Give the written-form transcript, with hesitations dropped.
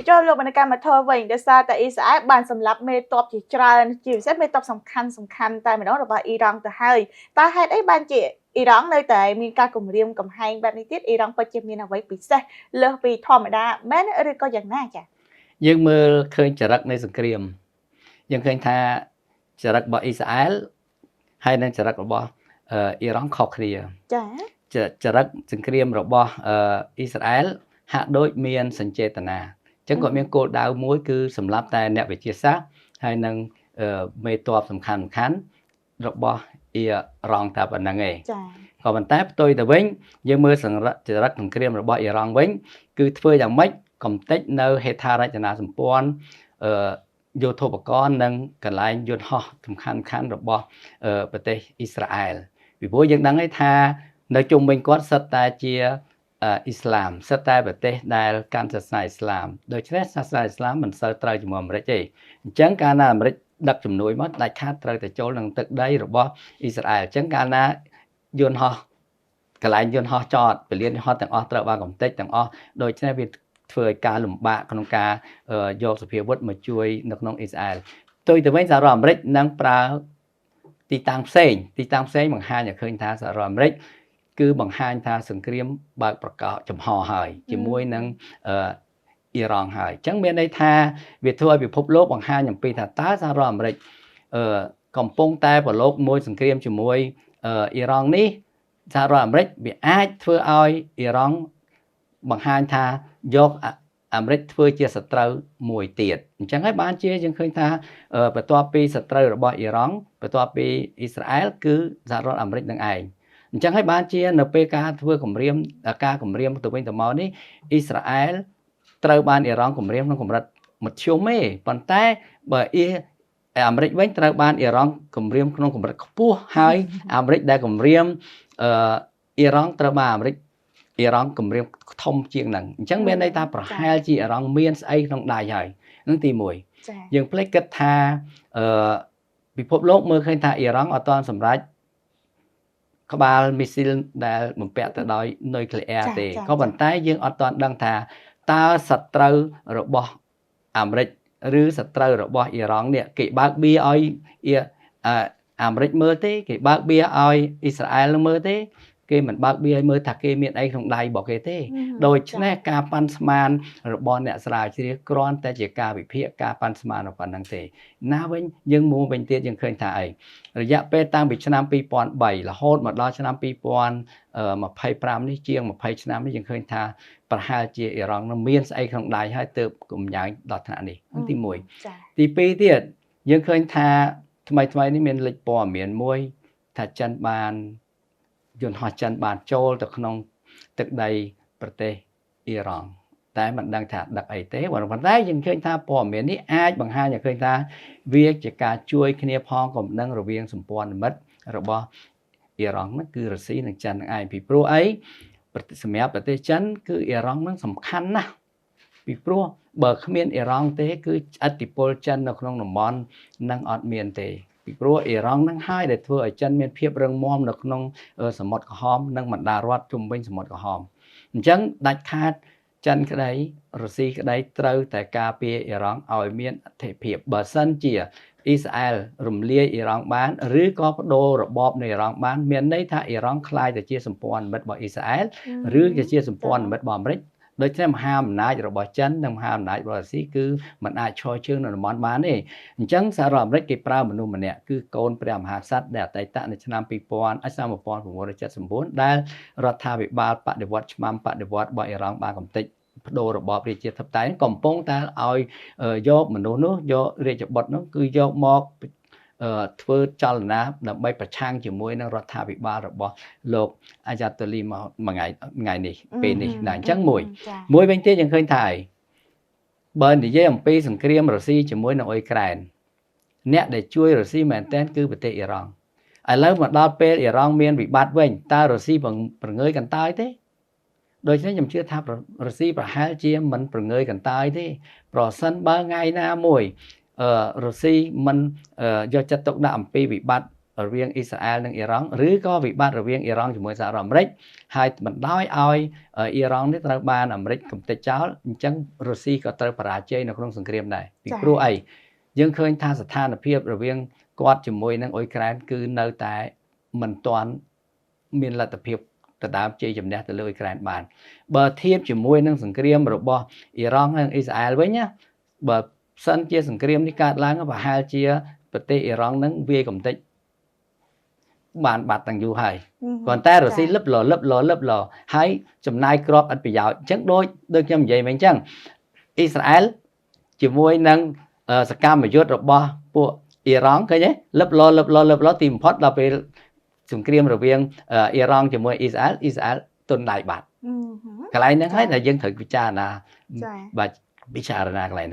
cho lúc mình mà thơ vậy để sao tại Israel bàn sầm lập mê top chỉ tràn chỉ sẽ mê top sầm khăn tại mình đó là bà Iran từ hơi ta hay đấy ban chị Iran nơi tại miền ca cùng riêng cầm hai ban đi tiết Iran phải chìm như vậy bị xe lơ vì thò mà đa mấy nó có dạng na chả យើងមើលឃើញចរិតនៃសង្គ្រាមយើងឃើញថាចរិតរបស់អ៊ីស្រាអែលហើយនិងចរិតរបស់អ៊ីរ៉ង់ខុសគ្នាចរិតសង្គ្រាមរបស់អ៊ីស្រាអែលហាក់ដូចមានសញ្ចេតនាអញ្ចឹងគាត់មានគោលដៅមួយគឺសម្រាប់តែអ្នកវិទ្យាសាស្ត្រហើយនិងមេតបសំខាន់របស់អ៊ីរ៉ង់តែប៉ុណ្្នឹងឯងក៏ប៉ុន្តែផ្ទុយទៅវិញយើងមើលចរិតសង្គ្រាមរបស់អ៊ីរ៉ង់វិញគឺធ្វើយ៉ាងម៉េចកំទេចនៅហេដ្ឋារចនាសម្ព័ន្ធយោធោបករណ៍និងកន្លែងយន្តហោះសំខាន់របស់ប្រទេសអ៊ីស្រាអែលពីព្រោះយើងដឹងថានៅជុំវិញគាត់សិតតែជាអ៊ីស្លាមសិតតែប្រទេសដែលកាន់សាសនាអ៊ីស្លាមដូច្នេះសាសនាអ៊ីស្លាមមិនសូវត្រូវជាមួយអាមេរិកទេអញ្ចឹងកាលណាអាមេរិកដឹកជំនួយមកដាច់ខាតត្រូវតែចូលនឹងទឹកដីរបស់អ៊ីស្រាអែលអញ្ចឹងកាលណាយន្តហោះកន្លែងយន្តហោះចតពលានយន្តហោះទាំងអស់ត្រូវបានកំទេចទាំងអស់ដូច្នេះវាធ្វើឲ្យការលំបាកក្នុងការយកសភាវុធមកជួយនៅក្នុងអ៊ីស្រាអែលផ្ទុយទៅវិញសហរដ្ឋអាមេរិកនឹងប្រើទីតាំងផ្សេងបង្ហាញឲ្យឃើញថាសហរដ្ឋអាមេរិកគឺបង្ហាញថាសង្គ្រាមបើកប្រកោចំហហើយជាមួយនឹងអ៊ីរ៉ង់ហើយអញ្ចឹងមានន័យថាវាធ្វើឲ្យពិភពលោកបង្ហាញអំពីថាតើសហរដ្ឋអាមេរិកកំពុងតែប្រឡូកមួយសង្គ្រាមជាមួយអ៊ីរ៉ង់នេះសហរដ្ឋអាមេរិកវាអាចធ្វើឲ្យអ៊ីរ៉ង់បង្ហាញថាយកអាមេរិកធ្វើជាសត្រូវមួយទៀតអញ្ចឹងហើយបានជាយើងឃើញថាបន្ទាប់ពីសត្រូវរបស់អ៊ីរ៉ង់បន្ទាប់ពីអ៊ីស្រាអែលគឺសហរដ្ឋអាមេរិកនឹងឯងអញ្ចឹងហើយបានជានៅពេលការធ្វើគម្រាមទៅវិញទៅមកនេះអ៊ីស្រាអែលត្រូវបានអ៊ីរ៉ង់គម្រាមក្នុងកម្រិតមធ្យមទេប៉ុន្តែបើអាមេរិកវិញត្រូវបានអ៊ីរ៉ង់គម្រាមក្នុងកម្រិតខ្ពស់ហើយអាមេរិកដែលគម្រាមអ៊ីរ៉ង់ត្រូវបានអ៊ីរ៉ង់គម្រាមធំជាងហ្នឹងអញ្ចឹងមានន័យថាប្រហែលជាអ៊ីរ៉ង់មានស្អីក្នុងដៃហើយហ្នឹងទី1យើងភ្លេចគិតថាពិភពលោកមើលឃើញថាអ៊ីរ៉ង់អត់ទាន់សម្រេចក្បាលមីស៊ីលដែលបំពាក់ទៅដោយនុយក្លេអ៊ែរទេក៏ប៉ុន្តែយើងអត់ទាន់ដឹងថាតើសត្រូវរបស់អាមេរិកឬសត្រូវរបស់អ៊ីរ៉ង់នេះគេបើកបៀឲ្យអាមេរិកមើលទេគេបើកបៀឲ្យអ៊ីស្រាអែលមើលទេគេមិនបើកបៀឲ្យមើលថាគេមានអីក្នុងដៃរបស់គេទេដូច្នេះការប៉ាន់ស្មានរបស់អ្នកស្រាវជ្រាវគ្រាន់តែជាការវិភាគការប៉ាន់ស្មានប៉ុណ្ណឹងទេណាវិញយើងមើលវិញទៀតយើងឃើញថាអីរយៈពេលតាំងពីឆ្នាំ2003រហូតមកដល់ឆ្នាំ2025នេះជាង20ឆ្នាំនេះយើងឃើញថាប្រហែលជាអ៊ីរ៉ង់នឹងមានស្អីក្នុងដៃហើយទើបកំញាំងដល់ថ្នាក់នេះទី1ទី2ទៀតយើងឃើញថាថ្មីនេះមានលេខព័ត៌មានមួយថាចិនបានយន្តហោះចិនបានចូលទៅក្នុងទឹកដីប្រទេសអ៊ីរ៉ង់តែមិនដឹងថាដឹកអីទេប៉ុន្តែយើងឃើញថាព័ត៌មាននេះអាចបង្ហាញឲ្យឃើញថាវាជាការជួយគ្នាផងកំណឹងរវាងសម្ព័ន្ធមិត្តរបស់អ៊ីរ៉ង់ហ្នឹងគឺរុស្ស៊ីនិងចិននឹងឯងពីព្រោះអីសម្រាប់ប្រទេសចិនគឺអ៊ីរ៉ង់ហ្នឹងសំខាន់ណាស់ពីព្រោះបើគ្មានអ៊ីរ៉ង់ទេគឺឥទ្ធិពលចិននៅក្នុងតំបន់នឹងអត់មានទេពីព្រោះអ៊ីរ៉ង់នឹងហើយដែលធ្វើឲ្យចិនមានភាពរឹងមាំនៅក្នុងសមុទ្រក្រហមនិងបណ្ដារដ្ឋជុំវិញសមុទ្រក្រហមអញ្ចឹងដាច់ខាតចិនក្តីរុស្ស៊ីក្តីត្រូវតែការពារអ៊ីរ៉ង់ឲ្យមានអធិភាពបើសិនជាអ៊ីស្រាអែលរំលាយអ៊ីរ៉ង់បានឬក៏បដូររបបនៃអ៊ីរ៉ង់បានមានន័យថាអ៊ីរ៉ង់ក្លាយទៅជាសម្ព័ន្ធមិត្តរបស់អ៊ីស្រាអែលឬជាសម្ព័ន្ធមិត្តរបស់អាមេរិកដូច្នេះមហាអំណាចរបស់ចិននិងមហាអំណាចរបស់រុស្ស៊ីគឺមិនអាចឈរជើងនៅតំបន់បានទេអញ្ចឹងសហរដ្ឋអាមេរិកគេប្រើមនុស្សម្នាក់គឺកូនព្រះមហាក្សត្រដែលអតីតនៅឆ្នាំ1979ដែលរដ្ឋាភិបាលបដិវត្តឆ្មាំបដិវត្តរបស់អ៊ីរ៉ង់បានកំទេចបដូររបបរាជាធិបតេយ្យកំពុងតែឲ្យយកមនុស្សនោះយករាជបុត្រនោះគឺយកមកធ្វើចលនាដើម្បីប្រឆាំងជាមួយនឹងរដ្ឋាភិបាលរបស់លោកអាយ៉ាតូលីមួយថ្ងៃនេះពេលនេះណាអញ្ចឹងមួយវិញទៀតយើងឃើញថាបើនិយាយអំពីសង្គ្រាមរុស្ស៊ីជាមួយនឹងអ៊ុយក្រែនអ្នកដែលជួយរុស្ស៊ីមែនទែនគឺប្រទេសអ៊ីរ៉ង់ឥឡូវមកដល់ពេលអ៊ីរ៉ង់មានវិបត្តិវិញតើរុស្ស៊ីប្រងើយកន្តើយទេដូច្នេះខ្ញុំជឿថារុស្ស៊ីប្រហែលជាមិនប្រងើយកន្តើយទេប្រសិនបើថ្ងៃណាមួយរុស្ស៊ីមិនយកចិត្តទុកដាក់អំពីវិបត្តិ រវាងអ៊ីស្រាអែលនិងអ៊ីរ៉ង់ឬក៏វិបត្តិរវាងអ៊ីរ៉ង់ជាមួយសហរដ្ឋអាមេរិកហើយបណ្ដោយឲ្យអ៊ីរ៉ង់នេះត្រូវបានអាមេរិកកំទេចចោលអញ្ចឹងរុស្ស៊ីក៏ត្រូវបរាជ័យនៅក្នុងសង្គ្រាមដែរពីព្រោះអីយើងឃើញថាស្ថានភាពរវាងគាត់ជាមួយនឹងអ៊ុយក្រែនគឺនៅតែមិនទាន់មានលទ្ធភាពដណ្ដើមជ័យជំនះទៅលើអ៊ុយក្រែនបានបើធៀបជាមួយនឹងសង្គ្រាមរបស់អ៊ីរ៉ង់និងអ៊ីស្រាអែលវិញណាបើសិនជាសង្គ្រាមនេះកើតឡើងប្រហែលជាប្រទេសអ៊ីរ៉ង់នឹងវាយកំទេចបានបាត់ទាំងយូរហើយប៉ុន្តែរុស្ស៊ីលឹបលហើយចំណាយគ្រាប់ឥតប្រយោជន៍អញ្ចឹងដូចខ្ញុំនិយាយមិញអញ្ចឹងអ៊ីស្រាអែលជាមួយនឹងសកម្មយុទ្ធរបស់ពួកអ៊ីរ៉ង់ឃើញទេលឹបលទីបំផុតដល់ពេលសង្គ្រាមរវាងអ៊ីរ៉ង់ជាមួយអ៊ីស្រាអែលទុនដៃបាត់កន្លែងហ្នឹងហើយដែលយើងត្រូវពិចារណាបាទពិចារណាកន្លែងហ្នឹង